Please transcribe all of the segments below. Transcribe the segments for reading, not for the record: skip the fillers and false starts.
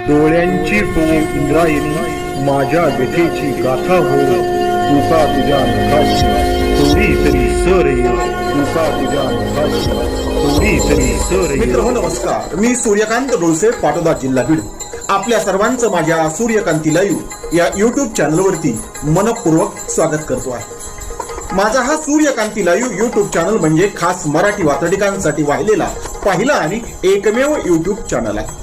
डोळ्यांची हो इंद्रायणी माझ्या व्यथेची गाथा हो तुका तुझ्या नखाची थोडी तरी सर ये तुका तुझ्या नखाची थोडी तरी सर ये. मित्र नमस्कार, मी सूर्यकांत डोळसे, पाटोदा, जिल्हा बीड. आपल्या सर्वांचं माझ्या सूर्यकांती लाईव्ह या युट्यूब चॅनलवरती मनपूर्वक स्वागत करतो आहे. माझा हा सूर्यकांती लाईव्ह युट्यूब चॅनल म्हणजे खास मराठी वात्रटिकांसाठी वाहिलेला पहिला आणि एकमेव युट्यूब चॅनल आहे.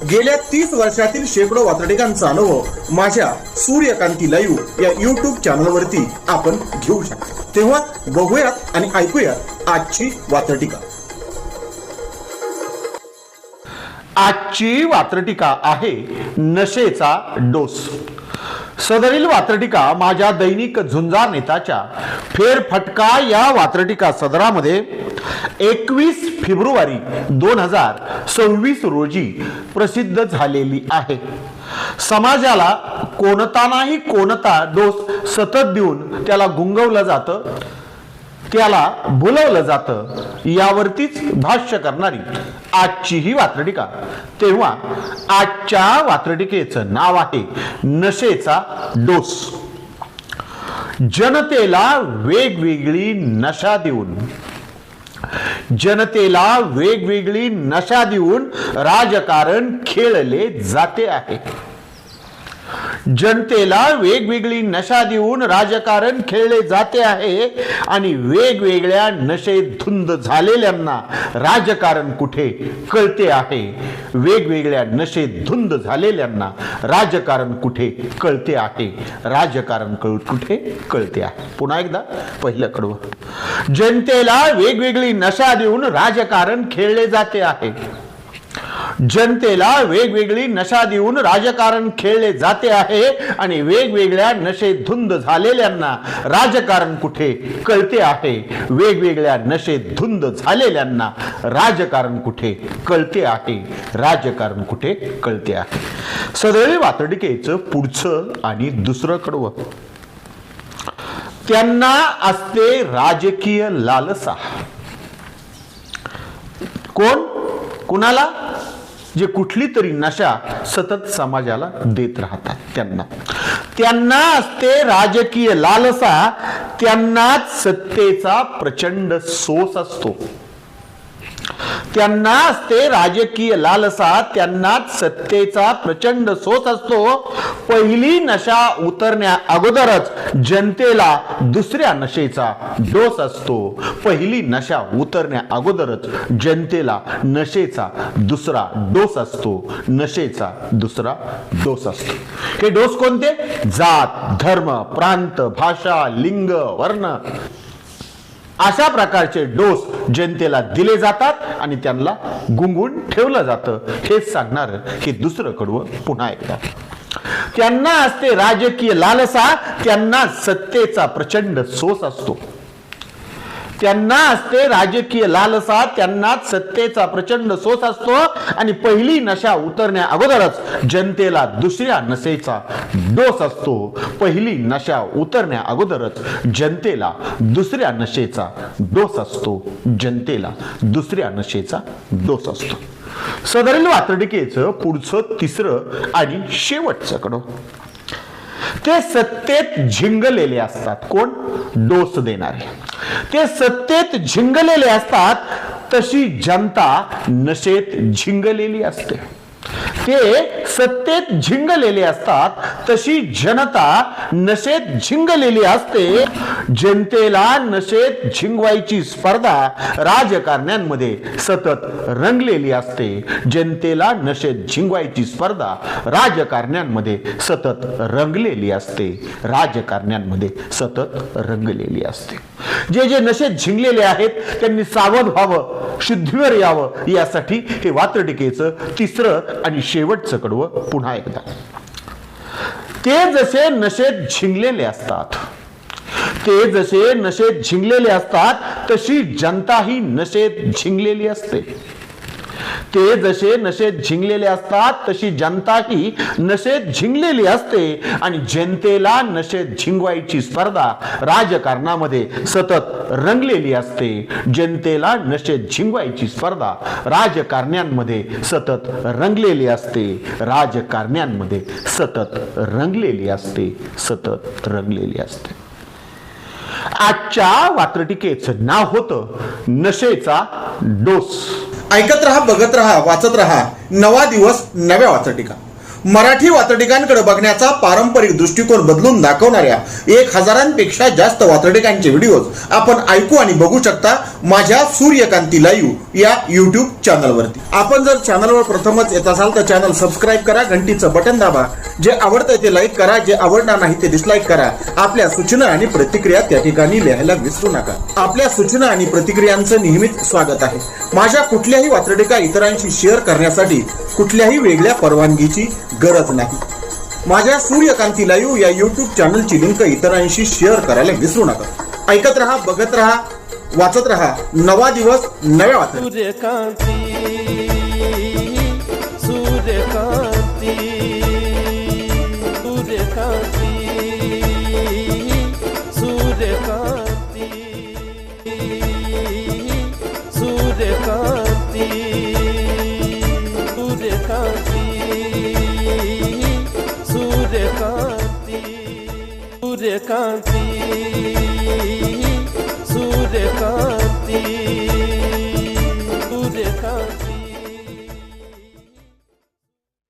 गेल्या 30 वर्षातील शेकडो वात्रटिकांचा अनुभव माझ्या सूर्यकांती लाईव्ह या युट्यूब चॅनलवरती आपण घेऊ शकता. तेव्हा बघूयात आणि ऐकूयात आजची वात्रटिका. आजची वात्रटिका आहे नशेचा डोस. सदरील वात्रटिका माझ्या दैनिक झुंजार नेताच्या फेरफटका या वात्रटिका सदरामध्ये 21 फेब्रुवारी 2026 रोजी प्रसिद्ध झालेली आहे. समाजाला कोणता नाही कोणता डोस सतत देऊन त्याला गुंगवलं जातं, त्याला बोलवलं जातं, यावरतीच भाष्य करणारी आजची ही वात्रटिका. तेव्हा आजच्या वात्रटिकेचं नाव आहे नशेचा डोस. जनतेला वेगवेगळी नशा देऊन, जनतेला वेगवेगळी नशा देऊन राजकारण खेळले जाते आहे. जनतेला वेगवेगळी नशा देऊन राजकारण खेळले जाते आहे आणि वेगवेगळ्या नशेत धुंद झालेल्यांना राजकारण कुठे कळते आहे. वेगवेगळ्या नशेत धुंद झालेल्यांना राजकारण कुठे कळते आहे. राजकारण कुठे कळते आहे. पुन्हा एकदा पहिलं कडवं. जनतेला वेगवेगळी नशा देऊन राजकारण खेळले जाते आहे. जनतेला वेगवेगळी नशा देऊन राजकारण खेळले जाते आहे आणि वेगवेगळ्या नशेत धुंद झालेल्यांना राजकारण कुठे कळते आहे. वेगवेगळ्या नशेत धुंद झालेल्यांना राजकारण कुठे कळते आहे. राजकारण कुठे कळते आहे. सदरील वात्रटिकेचं पुढचं आणि दुसरं कडवं. त्यांना असते राजकीय लालसा. कोण? कुणाला? जे कुठली तरी नशा सतत समाजाला देत राहतात त्यांना. त्यांना असते राजकीय लालसा, त्यांनाच सत्तेचा प्रचंड सोस असतो. त्यांना असते राजकीय लालसा, त्यांनाच सत्तेचा प्रचंड सोस असतो. पहिली नशा उतरण्या अगोदरच जनतेला दुसऱ्या नशेचा डोस असतो. पहिली नशा उतरण्या अगोदरच जनतेला नशेचा दुसरा डोस असतो. नशेचा दुसरा डोस असतो. हे डोस कोणते? जात, धर्म, प्रांत, भाषा, लिंग, वर्ण अशा प्रकारचे डोस जनतेला दिले जातात आणि त्यांना गुंगून ठेवलं जातं. हेच सांगणार हे दुसरं कडवं पुन्हा एकदा. त्यांना असते राजकीय लालसा, त्यांना सत्तेचा प्रचंड सोस असतो. त्यांना असते राजकीय लालसा, त्यांनाच सत्तेचा प्रचंड सोस असतो आणि पहिली नशा उतरण्या अगोदरच जनतेला दुसऱ्या नशेचा डोस असतो. पहिली नशा उतरण्या अगोदरच जनतेला दुसऱ्या नशेचा डोस असतो. जनतेला दुसऱ्या नशेचा डोस असतो. सदरील वात्रटिकेचं पुढचं तिसरं आणि शेवटचं कडं. ते सत्तेत झिंगलेले असतात. कोण? डोस देणारे. ते सत्तेत झिंगलेले असतात, तशी जनता नशेत झिंगलेली असते. ते सत्तेत झिंगलेले असतात, तशी जनता नशेत झिंगलेली असते. जनतेला नशेत झिंगवायची स्पर्धा राजकारण्यांमध्ये सतत रंगलेली असते. जनतेला नशेत झिंगवायची स्पर्धा राजकारण्यांमध्ये सतत रंगलेली असते. राजकारण्यांमध्ये सतत रंगलेली असते. जे जे नशेत झिंगलेले आहेत त्यांनी सावध व्हावं, शुद्धीवर यावं, यासाठी हे वात्रटिकेचं तिसरं आणि शेवटचं कडवं पुन्हा एकदा. ते जसे नशेत झिंगलेले असतात, ते जसे नशेत झिंगलेले असतात, तशी जनता ही नशेत झिंगलेली असते. ते जसे नशेत झिंगलेले असतात तशी जनताही नशेत झिंगलेली असते आणि जनतेला नशेत झिंगवायची स्पर्धा राजकारणामध्ये सतत रंगलेली असते. जनतेला नशेत झिंगवायची स्पर्धा राजकारण्यांमध्ये सतत रंगलेली असते. राजकारण्यांमध्ये सतत रंगलेली असते. सतत रंगलेली असते. आजच्या वात्रटिकेचं नाव होतं नशेचा डोस. ऐकत रहा, बघत रहा, वाचत रहा. नवा दिवस नव्या वात्रटिका. मराठी वात्रटिकांकडे बघण्याचा पारंपरिक दृष्टिकोन बदलून दाखवणाऱ्या 1000पेक्षा जास्त वात्रटिकांचे व्हिडिओज आपण ऐकू आणि बघू शकता माझ्या सूर्यकांती लाईव्ह या युट्यूब चॅनलवरती. आपण जर चॅनलवर प्रथमच येत असाल तर चॅनल सबस्क्राईब करा, घंटीचं बटन दाबा. जे आवडतंय ते लाईक करा, जे आवडणार नाही ते डिसलाईक करा. आपल्या सूचना आणि प्रतिक्रिया त्या ठिकाणी लिहायला विसरू नका. आपल्या सूचना आणि प्रतिक्रियांचं नेहमीच स्वागत आहे. माझ्या कुठल्याही वात्रटिका इतरांशी शेअर करण्यासाठी कुठल्याही वेगळ्या परवानगीची गरज नाही. माझ्या सूर्यकांती लाईव्ह या युट्यूब चॅनलची लिंक इतरांशी शेअर करायला विसरू नका. ऐकत रहा, बघत रहा, वाचत रहा. नवा दिवस नव्या वात्रटिका. सूर्यकांती, सूर्यकांती, सूर्यकांती, सूर्यकांती, सूर्यकांती, सूर्यकांती, सूर्यकांती, सूर्यकांती.